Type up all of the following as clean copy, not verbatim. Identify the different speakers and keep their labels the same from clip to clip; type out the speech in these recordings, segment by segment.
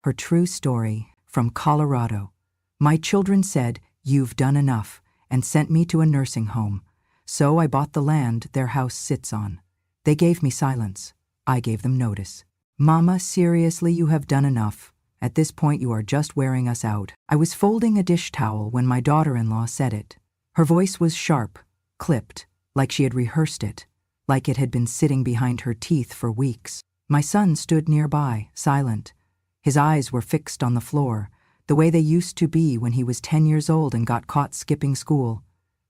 Speaker 1: Her true story, from Colorado. My children said, "You've done enough," and sent me to a nursing home. So I bought the land their house sits on. They gave me silence. I gave them notice. Mama, seriously, you have done enough. At this point you are just wearing us out. I was folding a dish towel when my daughter-in-law said it. Her voice was sharp, clipped, like she had rehearsed it, like it had been sitting behind her teeth for weeks. My son stood nearby, silent. His eyes were fixed on the floor, the way they used to be when he was 10 years old and got caught skipping school.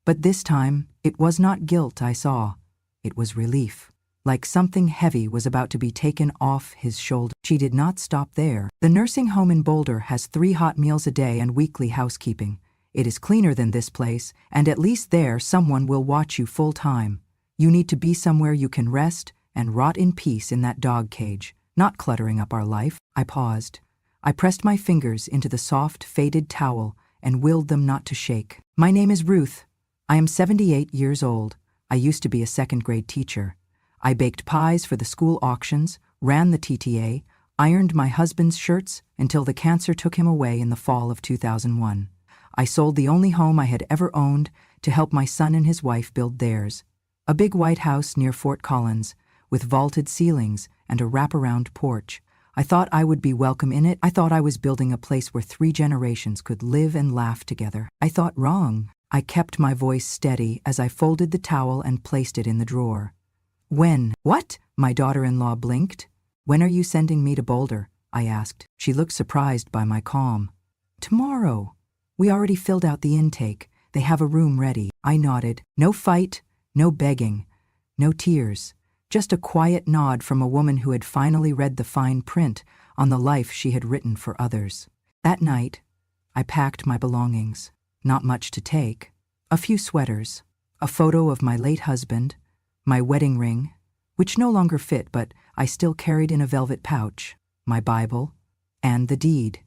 Speaker 1: But this time, it was not guilt I saw. It was relief. Like something heavy was about to be taken off his shoulder. She did not stop there. The nursing home in Boulder has 3 hot meals a day and weekly housekeeping. It is cleaner than this place, and at least there someone will watch you full time. You need to be somewhere you can rest and rot in peace in that dog cage, not cluttering up our life. I paused. I pressed my fingers into the soft, faded towel and willed them not to shake. My name is Ruth. I am 78 years old. I used to be a second-grade teacher. I baked pies for the school auctions, ran the TTA, ironed my husband's shirts until the cancer took him away in the fall of 2001. I sold the only home I had ever owned to help my son and his wife build theirs. A big white house near Fort Collins, with vaulted ceilings and a wraparound porch. I thought I would be welcome in it. I thought I was building a place where 3 generations could live and laugh together. I thought wrong. I kept my voice steady as I folded the towel and placed it in the drawer. When? What? My daughter-in-law blinked. When are you sending me to Boulder? I asked. She looked surprised by my calm. Tomorrow. We already filled out the intake. They have a room ready. I nodded. No fight, no begging, no tears. Just a quiet nod from a woman who had finally read the fine print on the life she had written for others. That night, I packed my belongings. Not much to take. A few sweaters, a photo of my late husband, my wedding ring, which no longer fit but I still carried in a velvet pouch, my Bible, and the deed,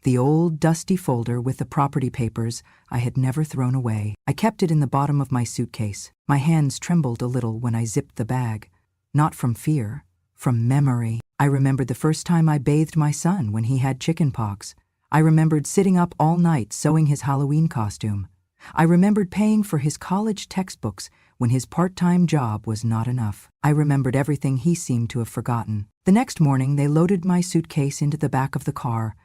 Speaker 1: the old dusty folder with the property papers I had never thrown away. I kept it in the bottom of my suitcase. My hands trembled a little when I zipped the bag. Not from fear, from memory. I remembered the first time I bathed my son when he had chickenpox. I remembered sitting up all night sewing his Halloween costume. I remembered paying for his college textbooks when his part-time job was not enough. I remembered everything he seemed to have forgotten. The next morning, they loaded my suitcase into the back of the car.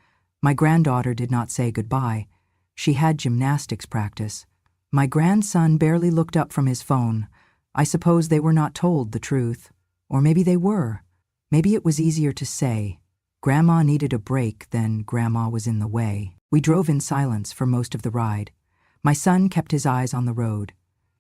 Speaker 1: My granddaughter did not say goodbye. She had gymnastics practice. My grandson barely looked up from his phone. I suppose they were not told the truth. Or maybe they were. Maybe it was easier to say. Grandma needed a break than Grandma was in the way. We drove in silence for most of the ride. My son kept his eyes on the road.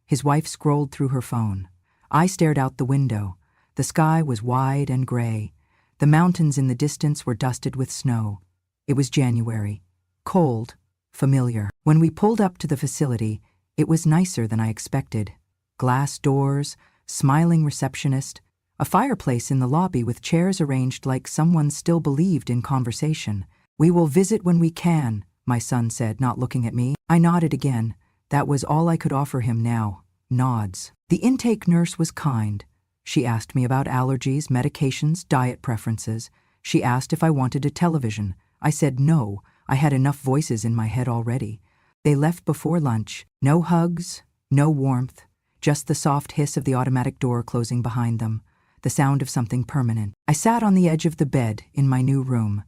Speaker 1: His wife scrolled through her phone. I stared out the window. The sky was wide and gray. The mountains in the distance were dusted with snow. It was January. Cold. Familiar. When we pulled up to the facility, it was nicer than I expected. Glass doors, smiling receptionist, a fireplace in the lobby with chairs arranged like someone still believed in conversation. "We will visit when we can," my son said, not looking at me. I nodded again. That was all I could offer him now. Nods. The intake nurse was kind. She asked me about allergies, medications, diet preferences. She asked if I wanted a television. I said no. I had enough voices in my head already. They left before lunch. No hugs, no warmth, just the soft hiss of the automatic door closing behind them. The sound of something permanent. I sat on the edge of the bed in my new room.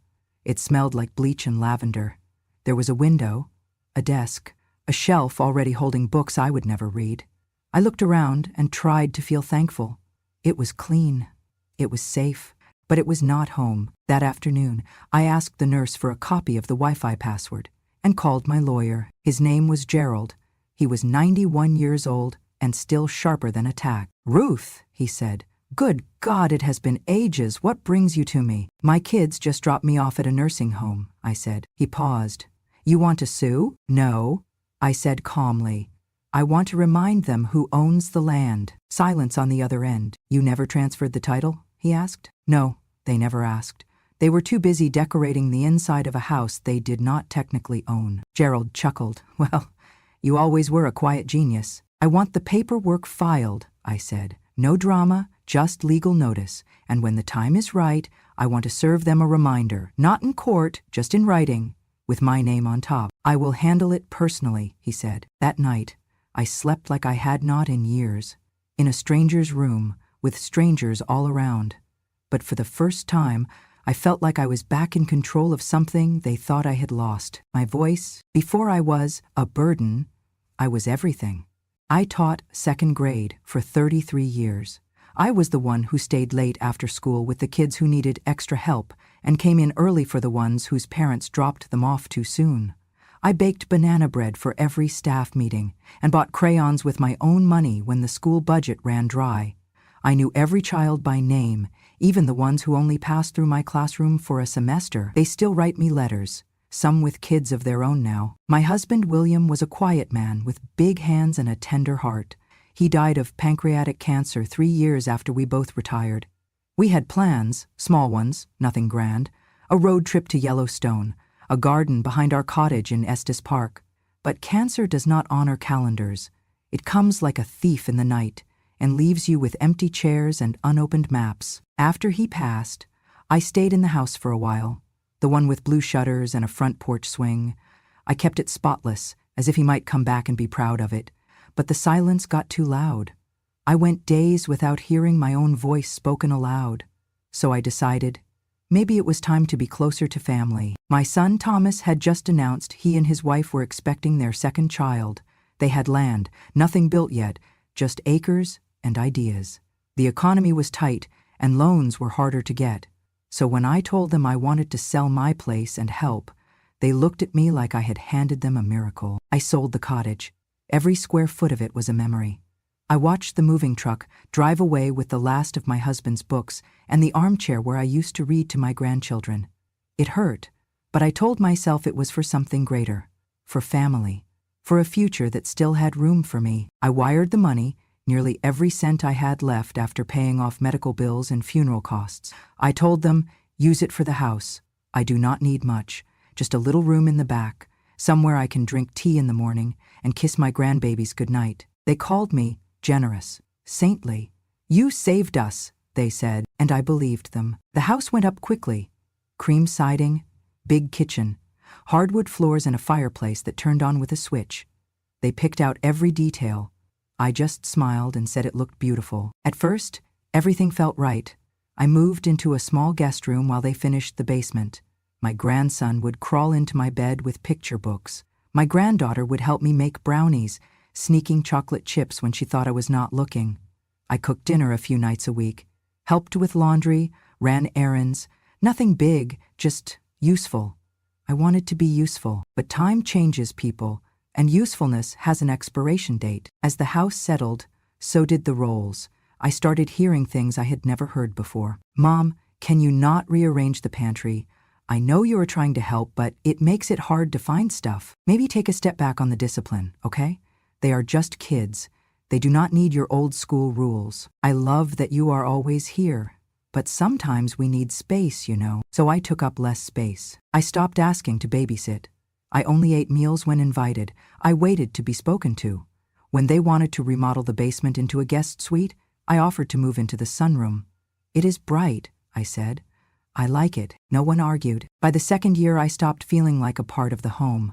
Speaker 1: It smelled like bleach and lavender. There was a window, a desk, a shelf already holding books I would never read. I looked around and tried to feel thankful. It was clean. It was safe. But it was not home. That afternoon, I asked the nurse for a copy of the Wi-Fi password and called my lawyer. His name was Gerald. He was 91 years old and still sharper than a tack. "Ruth," he said. "Good God, it has been ages. What brings you to me?" "My kids just dropped me off at a nursing home," I said. He paused. "You want to sue?" "No," I said calmly. "I want to remind them who owns the land." Silence on the other end. "You never transferred the title?" he asked. "No, they never asked. They were too busy decorating the inside of a house they did not technically own." Gerald chuckled. "Well, you always were a quiet genius." "I want the paperwork filed," I said. "No drama, just legal notice. And when the time is right, I want to serve them a reminder, not in court, just in writing, with my name on top. I will handle it personally, he said. That night, I slept like I had not in years, in a stranger's room, with strangers all around. But for the first time, I felt like I was back in control of something they thought I had lost. My voice, before I was a burden, I was everything. I taught second grade for 33 years. I was the one who stayed late after school with the kids who needed extra help and came in early for the ones whose parents dropped them off too soon. I baked banana bread for every staff meeting and bought crayons with my own money when the school budget ran dry. I knew every child by name, even the ones who only passed through my classroom for a semester. They still write me letters, some with kids of their own now. My husband, William, was a quiet man with big hands and a tender heart. He died of pancreatic cancer 3 years after we both retired. We had plans, small ones, nothing grand, a road trip to Yellowstone, a garden behind our cottage in Estes Park. But cancer does not honor calendars. It comes like a thief in the night and leaves you with empty chairs and unopened maps. After he passed, I stayed in the house for a while, the one with blue shutters and a front porch swing. I kept it spotless, as if he might come back and be proud of it. But the silence got too loud. I went days without hearing my own voice spoken aloud. So I decided, maybe it was time to be closer to family. My son Thomas had just announced he and his wife were expecting their second child. They had land, nothing built yet, just acres and ideas. The economy was tight, and loans were harder to get. So when I told them I wanted to sell my place and help, they looked at me like I had handed them a miracle. I sold the cottage. Every square foot of it was a memory. I watched the moving truck drive away with the last of my husband's books and the armchair where I used to read to my grandchildren. It hurt, but I told myself it was for something greater, for family, for a future that still had room for me. I wired the money, nearly every cent I had left after paying off medical bills and funeral costs. I told them, use it for the house. I do not need much, just a little room in the back, somewhere I can drink tea in the morning and kiss my grandbabies goodnight. They called me generous, saintly. You saved us, they said, and I believed them. The house went up quickly. Cream siding, big kitchen, hardwood floors and a fireplace that turned on with a switch. They picked out every detail. I just smiled and said it looked beautiful. At first, everything felt right. I moved into a small guest room while they finished the basement. My grandson would crawl into my bed with picture books. My granddaughter would help me make brownies, sneaking chocolate chips when she thought I was not looking. I cooked dinner a few nights a week, helped with laundry, ran errands, nothing big, just useful. I wanted to be useful, but time changes people, and usefulness has an expiration date. As the house settled, so did the roles. I started hearing things I had never heard before. Mom, can you not rearrange the pantry? I know you are trying to help, but it makes it hard to find stuff. Maybe take a step back on the discipline, okay? They are just kids. They do not need your old school rules. I love that you are always here, but sometimes we need space, you know. So I took up less space. I stopped asking to babysit. I only ate meals when invited. I waited to be spoken to. When they wanted to remodel the basement into a guest suite, I offered to move into the sunroom. It is bright, I said. I like it. No one argued. By the second year, I stopped feeling like a part of the home.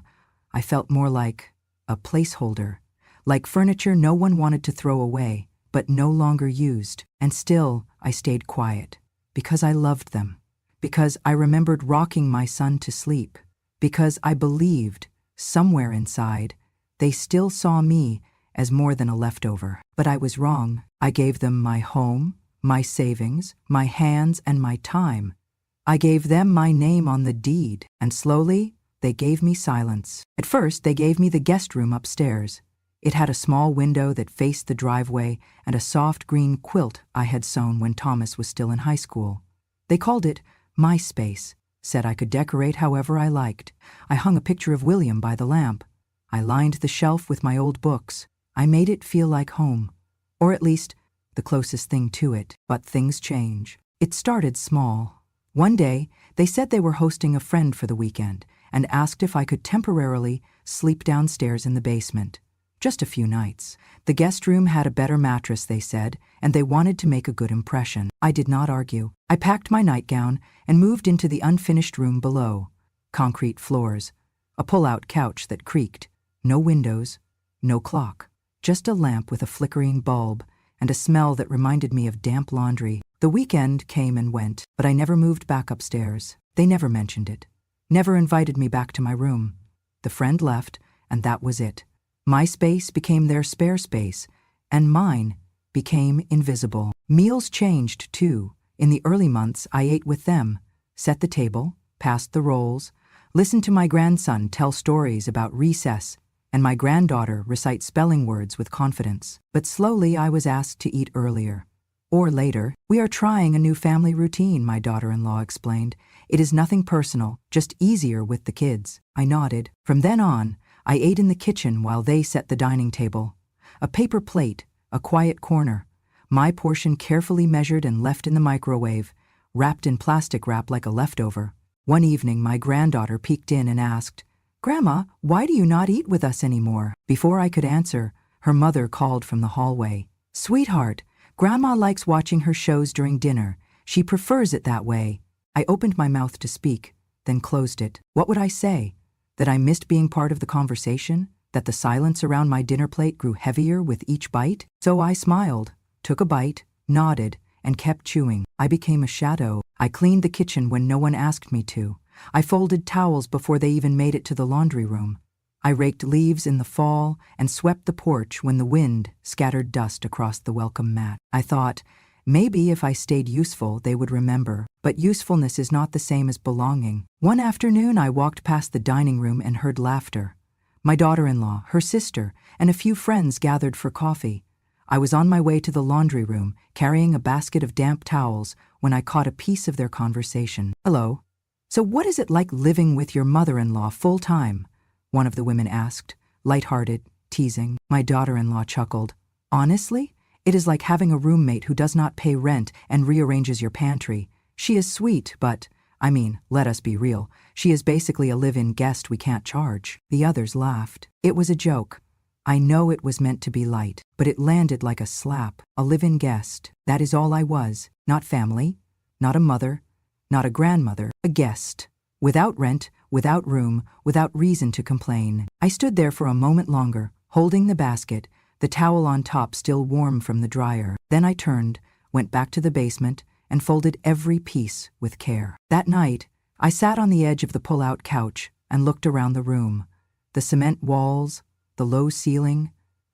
Speaker 1: I felt more like a placeholder, like furniture no one wanted to throw away, but no longer used. And still, I stayed quiet, because I loved them, because I remembered rocking my son to sleep, because I believed, somewhere inside, they still saw me as more than a leftover. But I was wrong. I gave them my home, my savings, my hands, and my time. I gave them my name on the deed, and slowly, they gave me silence. At first, they gave me the guest room upstairs. It had a small window that faced the driveway and a soft green quilt I had sewn when Thomas was still in high school. They called it my space, said I could decorate however I liked. I hung a picture of William by the lamp. I lined the shelf with my old books. I made it feel like home, or at least the closest thing to it. But things change. It started small. One day, they said they were hosting a friend for the weekend and asked if I could temporarily sleep downstairs in the basement. Just a few nights. The guest room had a better mattress, they said, and they wanted to make a good impression. I did not argue. I packed my nightgown and moved into the unfinished room below. Concrete floors, a pull-out couch that creaked, no windows, no clock, just a lamp with a flickering bulb and a smell that reminded me of damp laundry. The weekend came and went, but I never moved back upstairs. They never mentioned it, never invited me back to my room. The friend left, and that was it. My space became their spare space, and mine became invisible. Meals changed, too. In the early months, I ate with them, set the table, passed the rolls, listened to my grandson tell stories about recess, and my granddaughter recite spelling words with confidence. But slowly I was asked to eat earlier. Or later. We are trying a new family routine, my daughter-in-law explained. It is nothing personal, just easier with the kids. I nodded. From then on, I ate in the kitchen while they set the dining table. A paper plate, a quiet corner. My portion carefully measured and left in the microwave, wrapped in plastic wrap like a leftover. One evening, my granddaughter peeked in and asked, "Grandma, why do you not eat with us anymore?" Before I could answer, her mother called from the hallway. "Sweetheart, Grandma likes watching her shows during dinner. She prefers it that way." I opened my mouth to speak, then closed it. What would I say? That I missed being part of the conversation? That the silence around my dinner plate grew heavier with each bite? So I smiled, took a bite, nodded, and kept chewing. I became a shadow. I cleaned the kitchen when no one asked me to. I folded towels before they even made it to the laundry room. I raked leaves in the fall and swept the porch when the wind scattered dust across the welcome mat. I thought, maybe if I stayed useful, they would remember. But usefulness is not the same as belonging. One afternoon, I walked past the dining room and heard laughter. My daughter-in-law, her sister, and a few friends gathered for coffee. I was on my way to the laundry room, carrying a basket of damp towels, when I caught a piece of their conversation. "Hello. So what is it like living with your mother-in-law full-time?" one of the women asked, light-hearted, teasing. My daughter-in-law chuckled. "Honestly, it is like having a roommate who does not pay rent and rearranges your pantry. She is sweet, but, let us be real, she is basically a live-in guest we can't charge." The others laughed. It was a joke. I know it was meant to be light, but it landed like a slap. A live-in guest. That is all I was. Not family, not a mother, not a grandmother, a guest. Without rent, without room, without reason to complain. I stood there for a moment longer, holding the basket, the towel on top still warm from the dryer. Then I turned, went back to the basement, and folded every piece with care. That night, I sat on the edge of the pull-out couch and looked around the room. The cement walls, the low ceiling,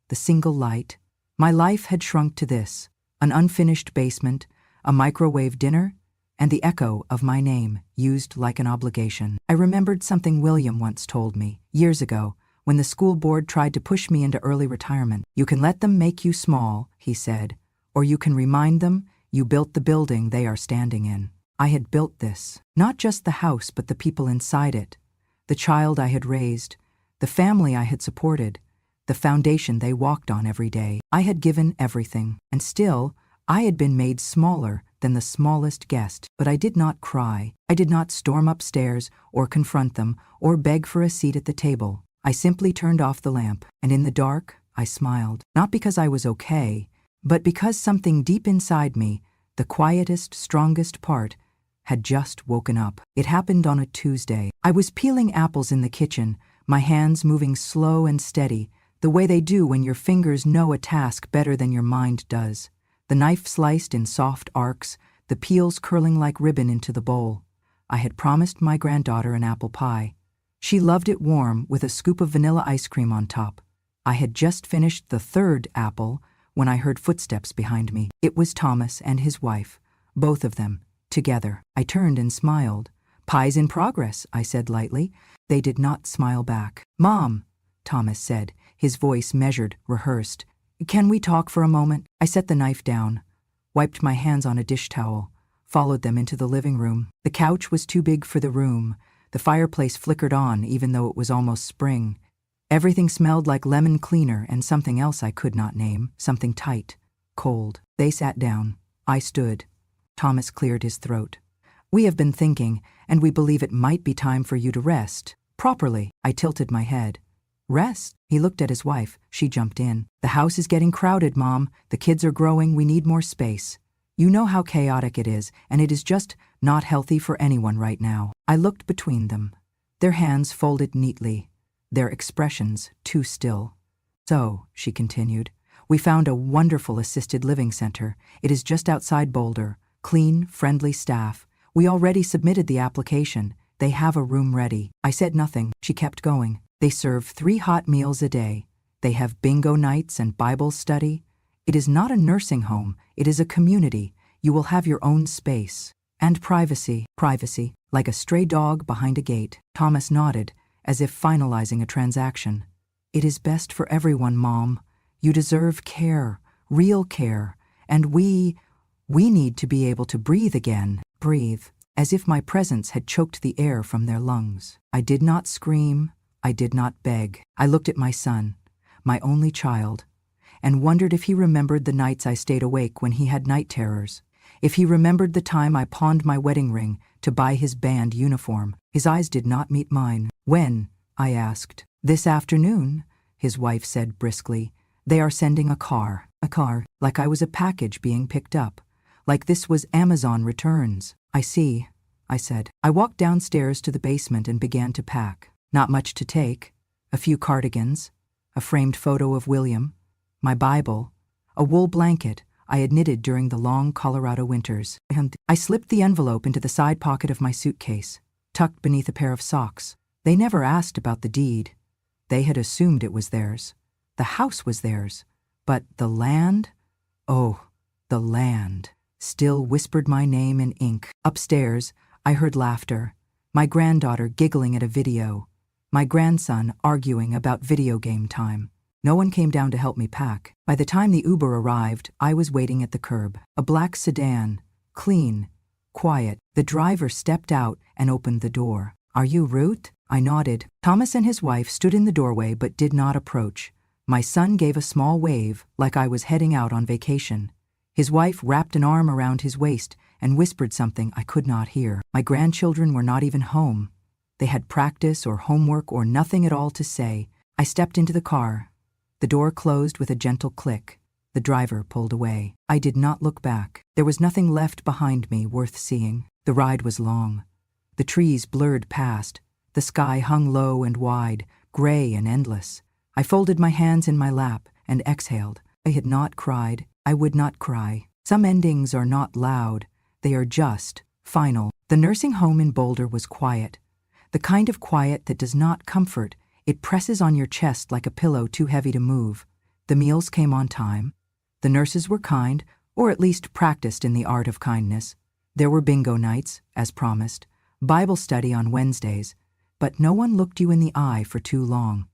Speaker 1: the single light. My life had shrunk to this: an unfinished basement, a microwave dinner, and the echo of my name used like an obligation. I remembered something William once told me, years ago, when the school board tried to push me into early retirement. "You can let them make you small," he said, "or you can remind them you built the building they are standing in." I had built this. Not just the house, but the people inside it. The child I had raised, the family I had supported, the foundation they walked on every day. I had given everything, and still, I had been made smaller than the smallest guest. But I did not cry. I did not storm upstairs or confront them or beg for a seat at the table. I simply turned off the lamp, and in the dark, I smiled. Not because I was okay, but because something deep inside me, the quietest, strongest part, had just woken up. It happened on a Tuesday. I was peeling apples in the kitchen, my hands moving slow and steady, the way they do when your fingers know a task better than your mind does. The knife sliced in soft arcs, the peels curling like ribbon into the bowl. I had promised my granddaughter an apple pie. She loved it warm with a scoop of vanilla ice cream on top. I had just finished the third apple when I heard footsteps behind me. It was Thomas and his wife, both of them, together. I turned and smiled. "Pie's in progress," I said lightly. They did not smile back. "Mom," Thomas said, his voice measured, rehearsed. "Can we talk for a moment?" I set the knife down, wiped my hands on a dish towel, followed them into the living room. The couch was too big for the room. The fireplace flickered on even though it was almost spring. Everything smelled like lemon cleaner and something else I could not name, something tight, cold. They sat down. I stood. Thomas cleared his throat. "We have been thinking, and we believe it might be time for you to rest. Properly." I tilted my head. Rest. He looked at his wife. She jumped in. The house is getting crowded, Mom. The kids are growing. We need more space. You know how chaotic it is, and it is just not healthy for anyone right now. I looked between them. Their hands folded neatly, their expressions too still. So, she continued, we found a wonderful assisted living center. It is just outside Boulder. Clean, friendly staff. We already submitted the application. They have a room ready. I said nothing. She kept going. They serve 3 hot meals a day. They have bingo nights and Bible study. It is not a nursing home. It is a community. You will have your own space. And privacy. Privacy. Like a stray dog behind a gate. Thomas nodded, as if finalizing a transaction. It is best for everyone, Mom. You deserve care. Real care. And we need to be able to breathe again. Breathe. As if my presence had choked the air from their lungs. I did not scream. I did not beg. I looked at my son, my only child, and wondered if he remembered the nights I stayed awake when he had night terrors. If he remembered the time I pawned my wedding ring to buy his band uniform. His eyes did not meet mine. When? I asked. This afternoon, his wife said briskly. They are sending a car. A car, like I was a package being picked up. Like this was Amazon returns. I see, I said. I walked downstairs to the basement and began to pack. Not much to take. A few cardigans, a framed photo of William, my Bible, a wool blanket I had knitted during the long Colorado winters. I slipped the envelope into the side pocket of my suitcase, tucked beneath a pair of socks. They never asked about the deed. They had assumed it was theirs. The house was theirs. But the land? Oh, the land. Still whispered my name in ink. Upstairs, I heard laughter. My granddaughter giggling at a video. My grandson arguing about video game time. No one came down to help me pack. By the time the Uber arrived, I was waiting at the curb. A black sedan, clean, quiet. The driver stepped out and opened the door. Are you Ruth? I nodded. Thomas and his wife stood in the doorway but did not approach. My son gave a small wave, like I was heading out on vacation. His wife wrapped an arm around his waist and whispered something I could not hear. My grandchildren were not even home. They had practice or homework or nothing at all to say. I stepped into the car. The door closed with a gentle click. The driver pulled away. I did not look back. There was nothing left behind me worth seeing. The ride was long. The trees blurred past. The sky hung low and wide, gray and endless. I folded my hands in my lap and exhaled. I had not cried. I would not cry. Some endings are not loud. They are just, final. The nursing home in Boulder was quiet. The kind of quiet that does not comfort. It presses on your chest like a pillow too heavy to move. The meals came on time. The nurses were kind, or at least practiced in the art of kindness. There were bingo nights, as promised, Bible study on Wednesdays, but no one looked you in the eye for too long.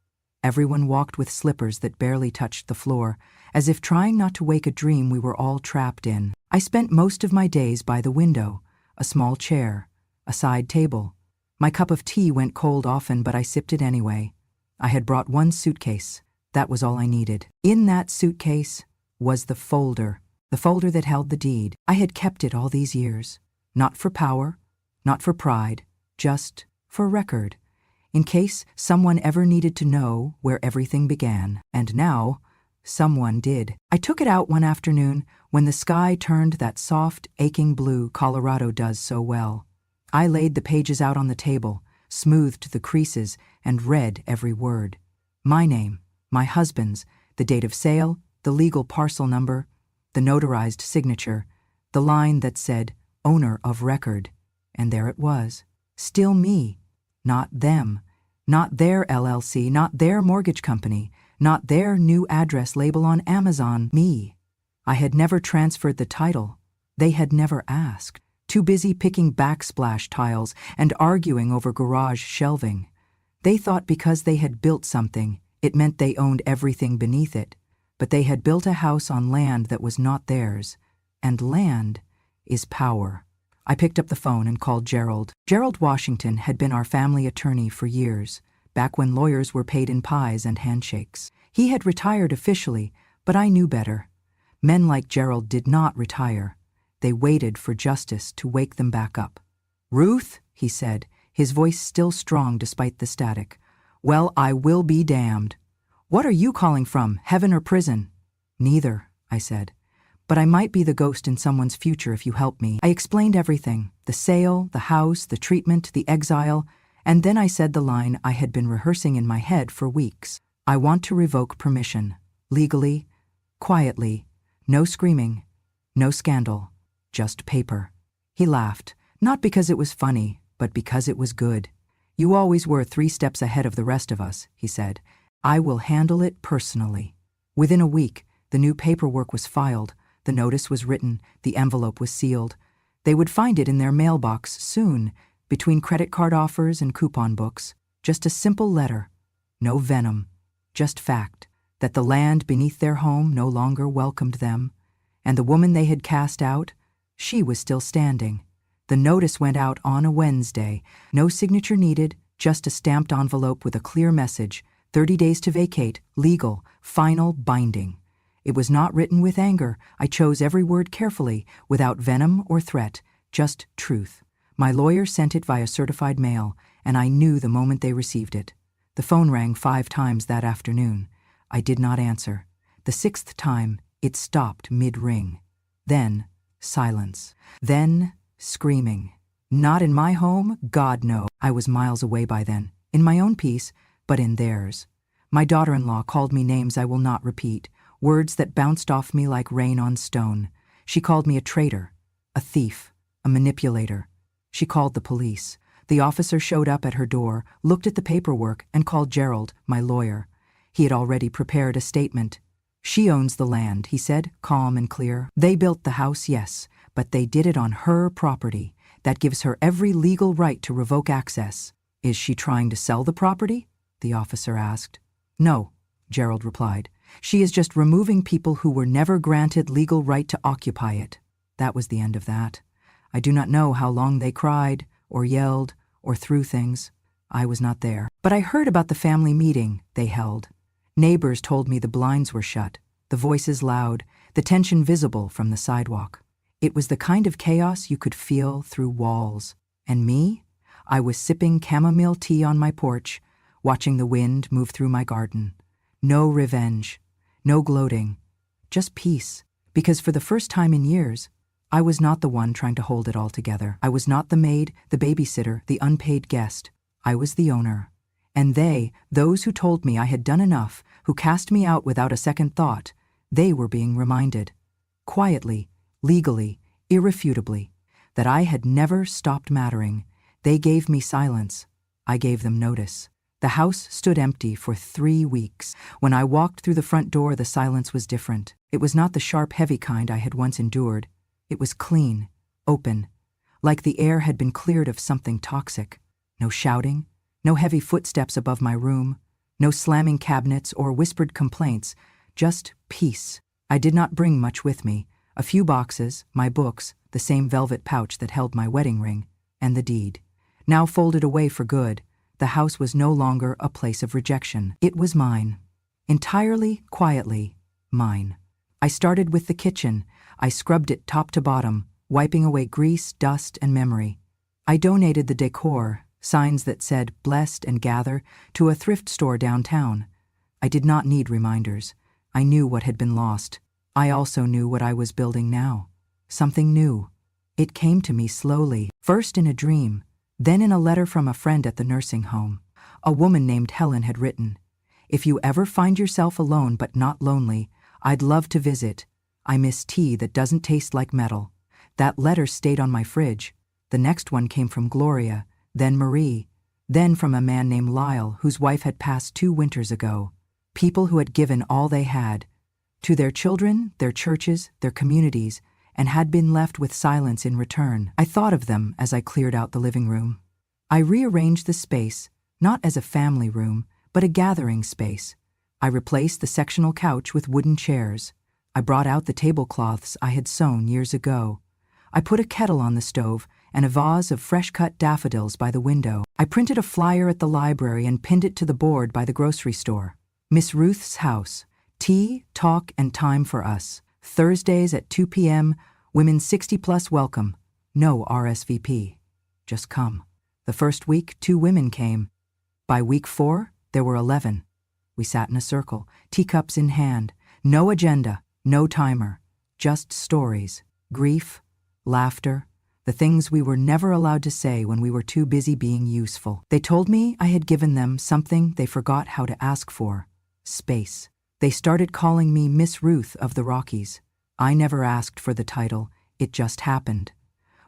Speaker 1: Everyone walked with slippers that barely touched the floor, as if trying not to wake a dream we were all trapped in. I spent most of my days by the window, a small chair, a side table. My cup of tea went cold often, but I sipped it anyway. I had brought one suitcase. That was all I needed. In that suitcase was the folder that held the deed. I had kept it all these years. Not for power, not for pride, just for record. In case someone ever needed to know where everything began. And now, someone did. I took it out one afternoon when the sky turned that soft, aching blue Colorado does so well. I laid the pages out on the table, smoothed the creases, and read every word. My name, my husband's, the date of sale, the legal parcel number, the notarized signature, the line that said, owner of record. And there it was. Still me. Not them. Not their LLC, not their mortgage company, not their new address label on Amazon. Me. I had never transferred the title. They had never asked. Too busy picking backsplash tiles and arguing over garage shelving. They thought because they had built something, it meant they owned everything beneath it. But they had built a house on land that was not theirs. And land is power. I picked up the phone and called Gerald. Gerald Washington had been our family attorney for years, back when lawyers were paid in pies and handshakes. He had retired officially, but I knew better. Men like Gerald did not retire. They waited for justice to wake them back up. Ruth, he said, his voice still strong despite the static, Well, I will be damned. What are you calling from, heaven or prison? Neither, I said. But I might be the ghost in someone's future if you help me. I explained everything, the sale, the house, the treatment, the exile, and then I said the line I had been rehearsing in my head for weeks. I want to revoke permission. Legally, quietly, no screaming, no scandal, just paper. He laughed, not because it was funny, but because it was good. You always were 3 steps ahead of the rest of us, he said. I will handle it personally. Within a week, the new paperwork was filed, the notice was written, the envelope was sealed. They would find it in their mailbox soon, between credit card offers and coupon books. Just a simple letter. No venom, just fact, that the land beneath their home no longer welcomed them, and the woman they had cast out, she was still standing. The notice went out on a Wednesday. No signature needed, just a stamped envelope with a clear message, 30 days to vacate, legal, final, binding. It was not written with anger. I chose every word carefully, without venom or threat, just truth. My lawyer sent it via certified mail, and I knew the moment they received it. The phone rang 5 times that afternoon. I did not answer. The 6th time, it stopped mid-ring. Then, silence. Then, screaming. Not in my home, God no. I was miles away by then, in my own peace, but in theirs. My daughter-in-law called me names I will not repeat, words that bounced off me like rain on stone. She called me a traitor, a thief, a manipulator. She called the police. The officer showed up at her door, looked at the paperwork, and called Gerald, my lawyer. He had already prepared a statement. She owns the land, he said, calm and clear. They built the house, yes, but they did it on her property. That gives her every legal right to revoke access. Is she trying to sell the property? The officer asked. No, Gerald replied. She is just removing people who were never granted legal right to occupy it. That was the end of that. I do not know how long they cried, or yelled, or threw things. I was not there. But I heard about the family meeting they held. Neighbors told me the blinds were shut, the voices loud, the tension visible from the sidewalk. It was the kind of chaos you could feel through walls. And me? I was sipping chamomile tea on my porch, watching the wind move through my garden. No revenge, no gloating, just peace. Because for the first time in years, I was not the one trying to hold it all together. I was not the maid, the babysitter, the unpaid guest. I was the owner. And they, those who told me I had done enough, who cast me out without a second thought, they were being reminded, quietly, legally, irrefutably, that I had never stopped mattering. They gave me silence. I gave them notice. The house stood empty for 3 weeks. When I walked through the front door, the silence was different. It was not the sharp, heavy kind I had once endured. It was clean, open, like the air had been cleared of something toxic. No shouting, no heavy footsteps above my room, no slamming cabinets or whispered complaints, just peace. I did not bring much with me. A few boxes, my books, the same velvet pouch that held my wedding ring, and the deed. Now folded away for good, the house was no longer a place of rejection. It was mine. Entirely, quietly, mine. I started with the kitchen. I scrubbed it top to bottom, wiping away grease, dust, and memory. I donated the decor, signs that said "Blessed and Gather," to a thrift store downtown. I did not need reminders. I knew what had been lost. I also knew what I was building now. Something new. It came to me slowly, first in a dream, then in a letter from a friend at the nursing home. A woman named Helen had written, "If you ever find yourself alone but not lonely, I'd love to visit. I miss tea that doesn't taste like metal." That letter stayed on my fridge. The next one came from Gloria, then Marie, then from a man named Lyle whose wife had passed 2 winters ago. People who had given all they had, to their children, their churches, their communities, and had been left with silence in return. I thought of them as I cleared out the living room. I rearranged the space, not as a family room, but a gathering space. I replaced the sectional couch with wooden chairs. I brought out the tablecloths I had sewn years ago. I put a kettle on the stove and a vase of fresh-cut daffodils by the window. I printed a flyer at the library and pinned it to the board by the grocery store. Miss Ruth's house. Tea, talk, and time for us. Thursdays at 2 p.m., women 60+ welcome. No RSVP. Just come. The first week, 2 women came. By week 4, There were 11. We sat in a circle, teacups in hand. No agenda, no timer. Just stories, grief, laughter, the things we were never allowed to say when we were too busy being useful. They told me I had given them something they forgot how to ask for: space. They started calling me Miss Ruth of the Rockies. I never asked for the title, it just happened.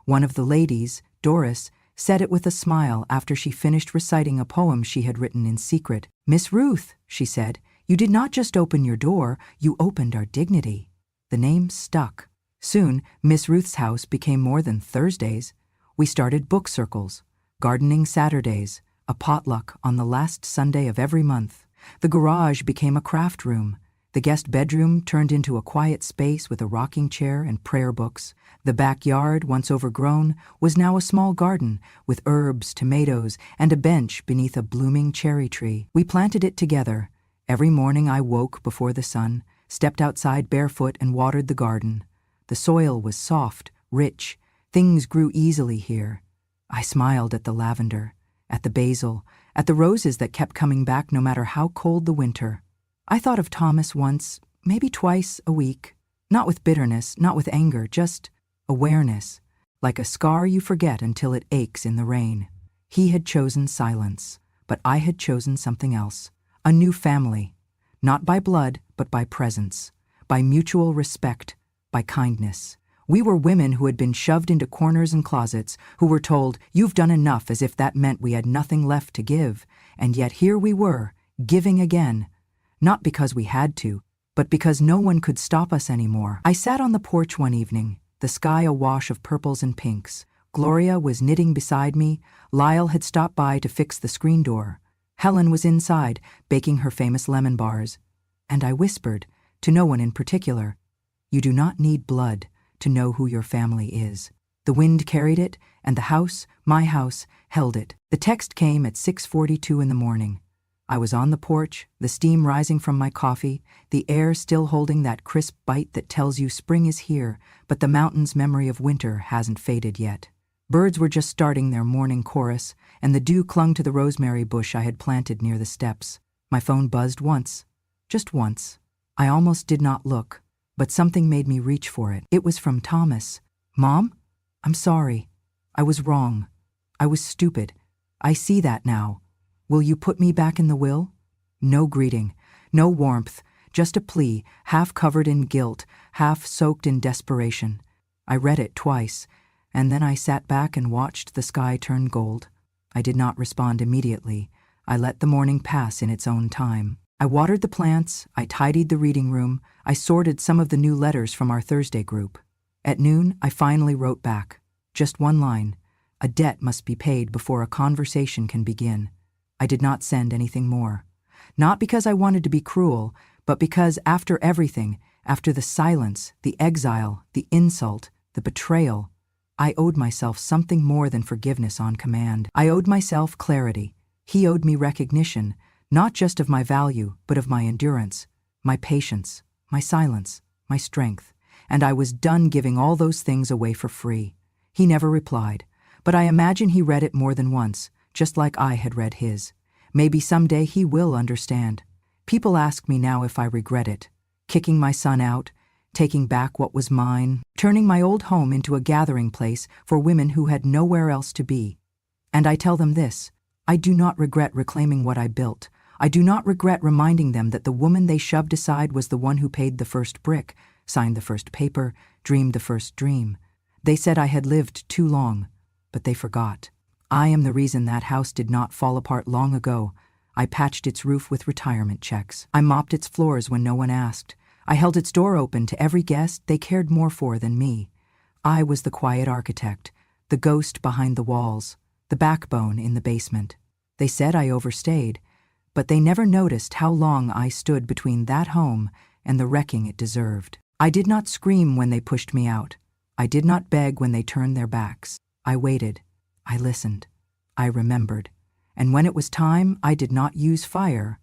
Speaker 1: One of the ladies, Doris, said it with a smile after she finished reciting a poem she had written in secret. "Miss Ruth," she said, "you did not just open your door, you opened our dignity." The name stuck. Soon, Miss Ruth's house became more than Thursdays. We started book circles, gardening Saturdays, a potluck on the last Sunday of every month. The garage became a craft room. The guest bedroom turned into a quiet space with a rocking chair and prayer books. The backyard, once overgrown, was now a small garden with herbs, tomatoes, and a bench beneath a blooming cherry tree. We planted it together. Every morning I woke before the sun, stepped outside barefoot and watered the garden. The soil was soft, rich. Things grew easily here. I smiled at the lavender, at the basil, at the roses that kept coming back no matter how cold the winter. I thought of Thomas once, maybe twice a week. Not with bitterness, not with anger, just awareness, like a scar you forget until it aches in the rain. He had chosen silence, but I had chosen something else. A new family. Not by blood, but by presence, by mutual respect, by kindness. We were women who had been shoved into corners and closets, who were told, "You've done enough," as if that meant we had nothing left to give. And yet here we were, giving again. Not because we had to, but because no one could stop us anymore. I sat on the porch one evening, the sky awash of purples and pinks. Gloria was knitting beside me. Lyle had stopped by to fix the screen door. Helen was inside, baking her famous lemon bars. And I whispered, to no one in particular, "You do not need blood to know who your family is." The wind carried it, and the house, my house, held it. The text came at 6:42 in the morning. I was on the porch, the steam rising from my coffee, the air still holding that crisp bite that tells you spring is here, but the mountain's memory of winter hasn't faded yet. Birds were just starting their morning chorus, and the dew clung to the rosemary bush I had planted near the steps. My phone buzzed once, just once. I almost did not look, but something made me reach for it. It was from Thomas. "Mom? I'm sorry. I was wrong. I was stupid. I see that now. Will you put me back in the will?" No greeting, no warmth, just a plea, half covered in guilt, half soaked in desperation. I read it twice, and then I sat back and watched the sky turn gold. I did not respond immediately. I let the morning pass in its own time. I watered the plants, I tidied the reading room, I sorted some of the new letters from our Thursday group. At noon, I finally wrote back. Just one line. A debt must be paid before a conversation can begin. I did not send anything more. Not because I wanted to be cruel, but because after everything, after the silence, the exile, the insult, the betrayal, I owed myself something more than forgiveness on command. I owed myself clarity. He owed me recognition, not just of my value, but of my endurance, my patience, my silence, my strength. And I was done giving all those things away for free. He never replied, but I imagine he read it more than once, just like I had read his. Maybe someday he will understand. People ask me now if I regret it. Kicking my son out, taking back what was mine, turning my old home into a gathering place for women who had nowhere else to be. And I tell them this: I do not regret reclaiming what I built. I do not regret reminding them that the woman they shoved aside was the one who paid the first brick, signed the first paper, dreamed the first dream. They said I had lived too long, but they forgot. I am the reason that house did not fall apart long ago. I patched its roof with retirement checks. I mopped its floors when no one asked. I held its door open to every guest they cared more for than me. I was the quiet architect, the ghost behind the walls, the backbone in the basement. They said I overstayed, but they never noticed how long I stood between that home and the wrecking it deserved. I did not scream when they pushed me out. I did not beg when they turned their backs. I waited. I listened. I remembered. And when it was time, I did not use fire.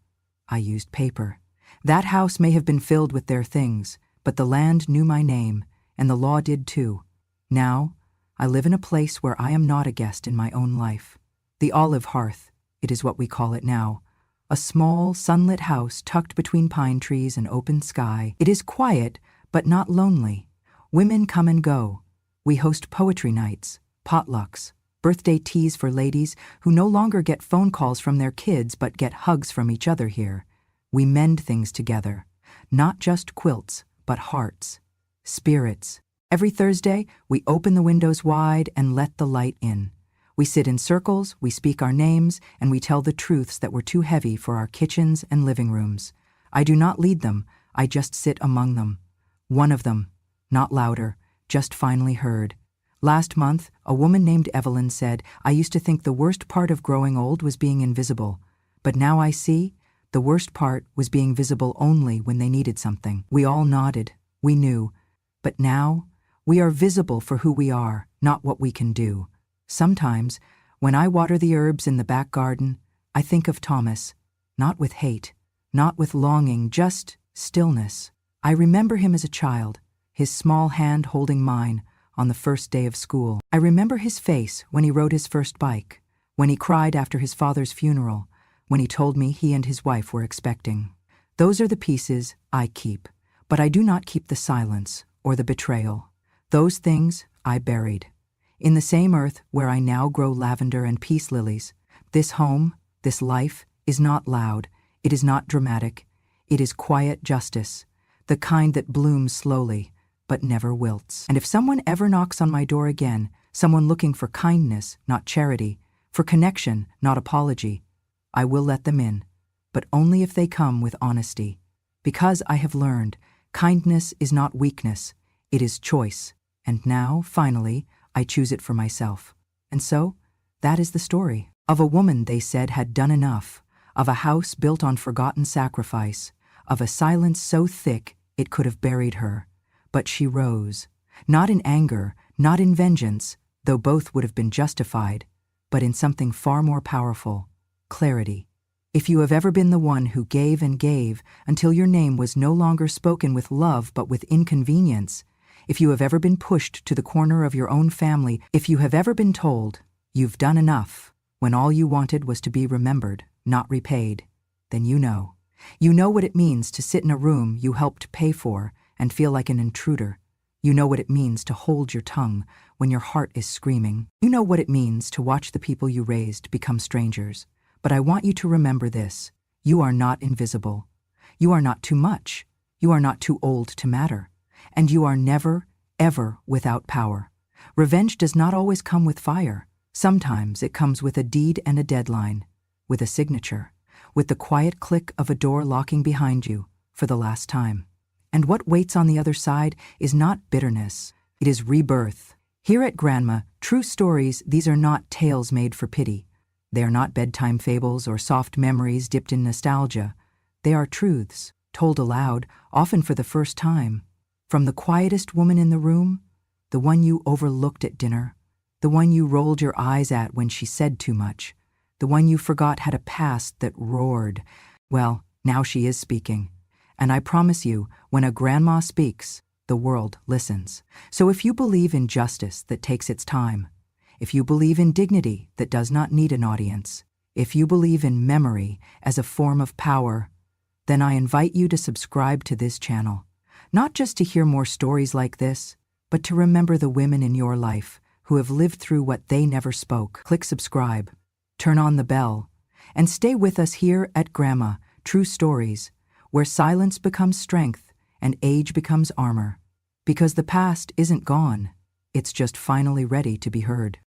Speaker 1: I used paper. That house may have been filled with their things, but the land knew my name, and the law did too. Now, I live in a place where I am not a guest in my own life. The olive hearth, it is what we call it now. A small, sunlit house tucked between pine trees and open sky. It is quiet, but not lonely. Women come and go. We host poetry nights, potlucks, birthday teas for ladies who no longer get phone calls from their kids but get hugs from each other here. We mend things together. Not just quilts, but hearts, spirits. Every Thursday, we open the windows wide and let the light in. We sit in circles, we speak our names, and we tell the truths that were too heavy for our kitchens and living rooms. I do not lead them, I just sit among them. One of them, not louder, just finally heard. Last month, a woman named Evelyn said, "I used to think the worst part of growing old was being invisible. But now I see, the worst part was being visible only when they needed something." We all nodded. We knew. But now, we are visible for who we are, not what we can do. Sometimes, when I water the herbs in the back garden, I think of Thomas, not with hate, not with longing, just stillness. I remember him as a child, his small hand holding mine on the first day of school. I remember his face when he rode his first bike, when he cried after his father's funeral, when he told me he and his wife were expecting. Those are the pieces I keep, but I do not keep the silence or the betrayal. Those things I buried. In the same earth where I now grow lavender and peace lilies, this home, this life, is not loud, it is not dramatic, it is quiet justice, the kind that blooms slowly, but never wilts. And if someone ever knocks on my door again, someone looking for kindness, not charity, for connection, not apology, I will let them in, but only if they come with honesty. Because I have learned, kindness is not weakness, it is choice. And now, finally, I choose it for myself. And so, that is the story. Of a woman they said had done enough, of a house built on forgotten sacrifice, of a silence so thick it could have buried her. But she rose, not in anger, not in vengeance, though both would have been justified, but in something far more powerful, clarity. If you have ever been the one who gave and gave until your name was no longer spoken with love but with inconvenience, if you have ever been pushed to the corner of your own family, if you have ever been told, "You've done enough," when all you wanted was to be remembered, not repaid, then you know. You know what it means to sit in a room you helped pay for and feel like an intruder. You know what it means to hold your tongue when your heart is screaming. You know what it means to watch the people you raised become strangers. But I want you to remember this. You are not invisible. You are not too much. You are not too old to matter. And you are never, ever without power. Revenge does not always come with fire. Sometimes it comes with a deed and a deadline, with a signature, with the quiet click of a door locking behind you for the last time. And what waits on the other side is not bitterness, it is rebirth. Here at Grandma, true stories, these are not tales made for pity. They are not bedtime fables or soft memories dipped in nostalgia. They are truths, told aloud, often for the first time. From the quietest woman in the room, the one you overlooked at dinner, the one you rolled your eyes at when she said too much, the one you forgot had a past that roared. Well, now she is speaking. And I promise you, when a grandma speaks, the world listens. So if you believe in justice that takes its time, if you believe in dignity that does not need an audience, if you believe in memory as a form of power, then I invite you to subscribe to this channel. Not just to hear more stories like this, but to remember the women in your life who have lived through what they never spoke. Click subscribe, turn on the bell, and stay with us here at Grandma, True Stories, where silence becomes strength and age becomes armor. Because the past isn't gone, it's just finally ready to be heard.